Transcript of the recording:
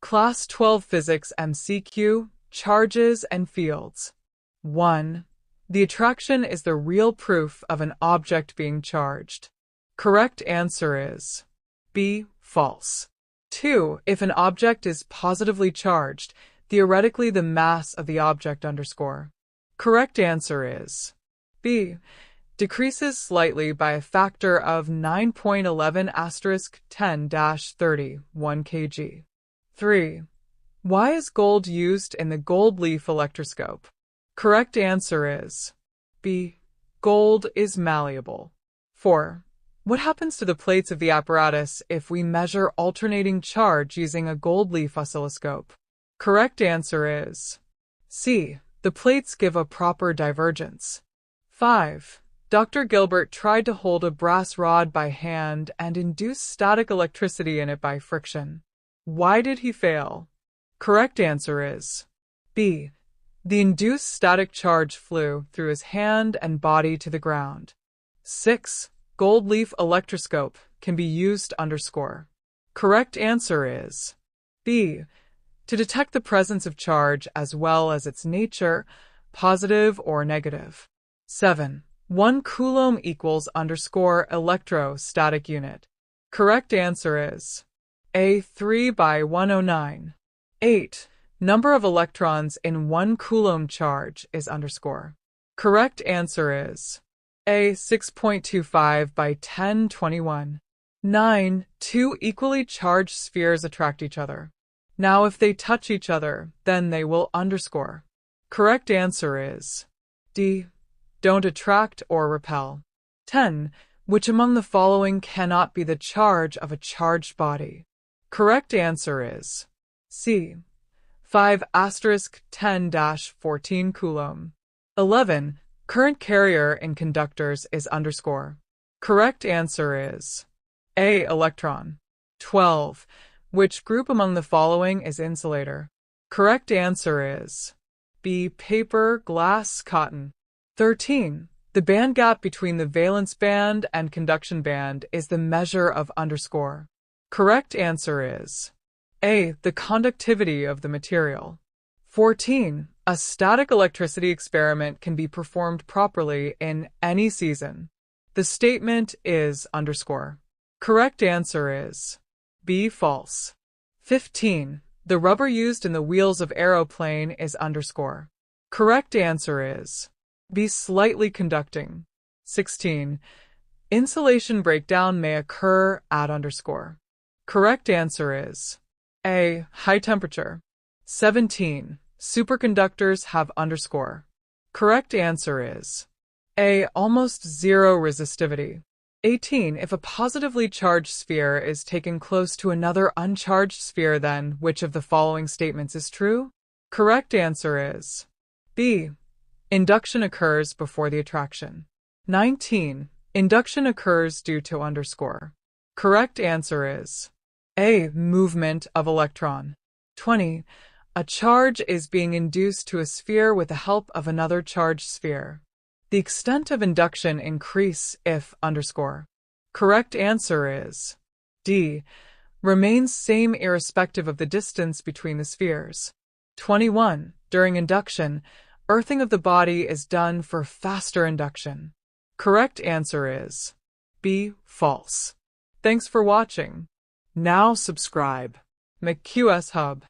Class 12 Physics MCQ, Charges and Fields. 1. The attraction is the real proof of an object being charged. Correct answer is B. False. 2. If an object is positively charged, theoretically the mass of the object underscore. Correct answer is B. Decreases slightly by a factor of 9.11 * 10-30, 1 kg. 3. Why is gold used in the gold leaf electroscope? Correct answer is B. Gold is malleable. 4. What happens to the plates of the apparatus if we measure alternating charge using a gold leaf oscilloscope? Correct answer is C. The plates give a proper divergence. 5. Dr. Gilbert tried to hold a brass rod by hand and induce static electricity in it by friction. Why did he fail? Correct answer is B. The induced static charge flew through his hand and body to the ground. 6. Gold leaf electroscope can be used underscore. Correct answer is B. To detect the presence of charge as well as its nature, positive or negative. 7. 1 coulomb equals underscore electrostatic unit. Correct answer is A. 3 by 109. 8. Number of electrons in 1 coulomb charge is underscore. Correct answer is A. 6.25 by 1021. 9. 2 equally charged spheres attract each other. Now if they touch each other, then they will underscore. Correct answer is D. Don't attract or repel. 10. Which among the following cannot be the charge of a charged body? Correct answer is C. 5 * 10-14 coulomb. 11. Current carrier in conductors is underscore. Correct answer is A. Electron. 12. Which group among the following is insulator? Correct answer is B. Paper, glass, cotton. 13. The band gap between the valence band and conduction band is the measure of underscore. Correct answer is A. The conductivity of the material. 14. A static electricity experiment can be performed properly in any season. The statement is underscore. Correct answer is B. False. 15. The rubber used in the wheels of aeroplane is underscore. Correct answer is B. Slightly conducting. 16. Insulation breakdown may occur at underscore. Correct answer is A. High temperature. 17. Superconductors have underscore. Correct answer is A. Almost zero resistivity. 18. If a positively charged sphere is taken close to another uncharged sphere, then which of the following statements is true? Correct answer is B. Induction occurs before the attraction. 19. Induction occurs due to underscore. Correct answer is A. Movement of electron. 20. A charge is being induced to a sphere with the help of another charged sphere. The extent of induction increase if underscore. Correct answer is D. Remains same irrespective of the distance between the spheres. 21. During induction, earthing of the body is done for faster induction. Correct answer is B. False. Thanks for watching. Now subscribe. MCQs Hub.